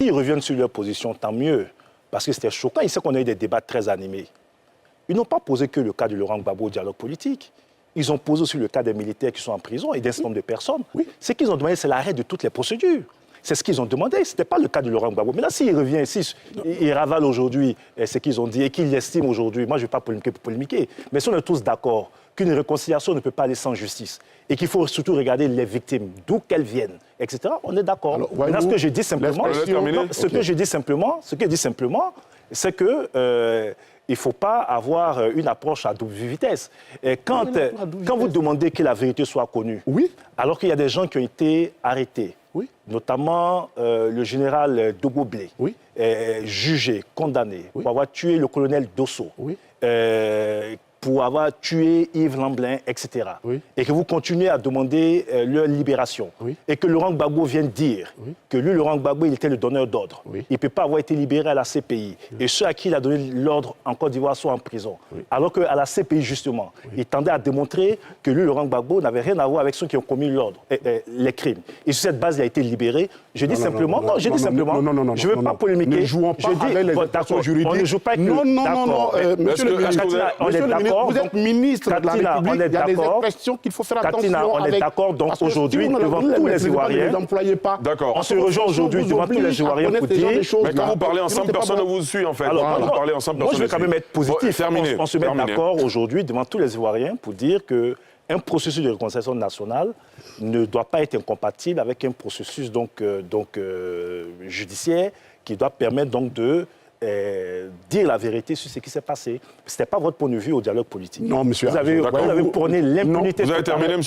S'ils reviennent sur leur position, tant mieux, parce que c'était choquant. Il sait qu'on a eu des débats très animés. Ils n'ont pas posé que le cas de Laurent Gbagbo au dialogue politique. Ils ont posé aussi le cas des militaires qui sont en prison et d'un certain nombre de personnes. Oui. Ce qu'ils ont demandé, c'est l'arrêt de toutes les procédures. C'est ce qu'ils ont demandé. Ce n'était pas le cas de Laurent Gbagbo. Mais là, s'il revient, s'il ravale aujourd'hui ce qu'ils ont dit et qu'il l'estime aujourd'hui, moi, je ne vais pas polémiquer pour polémiquer, mais si on est tous d'accord qu'une réconciliation ne peut pas aller sans justice et qu'il faut surtout regarder les victimes, d'où qu'elles viennent, etc., on est d'accord. Maintenant, ce que je dis simplement, c'est que il ne faut pas avoir une approche à double vitesse. Et quand vous demandez que la vérité soit connue, alors qu'il y a des gens qui ont été arrêtés, notamment le général Dogoblé, jugé, condamné pour avoir tué le colonel Dosso, pour avoir tué Yves Lamblin, etc. Et que vous continuez à demander leur libération. Et que Laurent Gbagbo vienne dire que lui, Laurent Gbagbo, il était le donneur d'ordre. Il ne peut pas avoir été libéré à la CPI. Et ceux à qui il a donné l'ordre en Côte d'Ivoire sont en prison. Alors qu'à la CPI, justement, il tendait à démontrer que lui, Laurent Gbagbo, n'avait rien à voir avec ceux qui ont commis les crimes. Et sur cette base, il a été libéré. Je dis simplement, je ne veux pas polémiquer. Ne jouons pas avec les actions juridiques. On ne joue pas avec monsieur le ministre, vous êtes ministre de la République, il y a des expressions qu'il faut faire attention avec. On est d'accord, donc aujourd'hui, devant tous les Ivoiriens, on se rejoint aujourd'hui devant tous les Ivoiriens pour dire... Mais quand vous parlez ensemble, personne ne vous suit, en fait. Moi, je vais quand même être positif. On se met d'accord aujourd'hui devant tous les Ivoiriens pour dire qu'un processus de réconciliation nationale ne doit pas être incompatible avec un processus judiciaire qui doit permettre donc de dire la vérité sur ce qui s'est passé. Ce n'était pas votre point de vue au dialogue politique. Non, monsieur. Vous avez prôné l'impunité. Vous avez terminé, monsieur.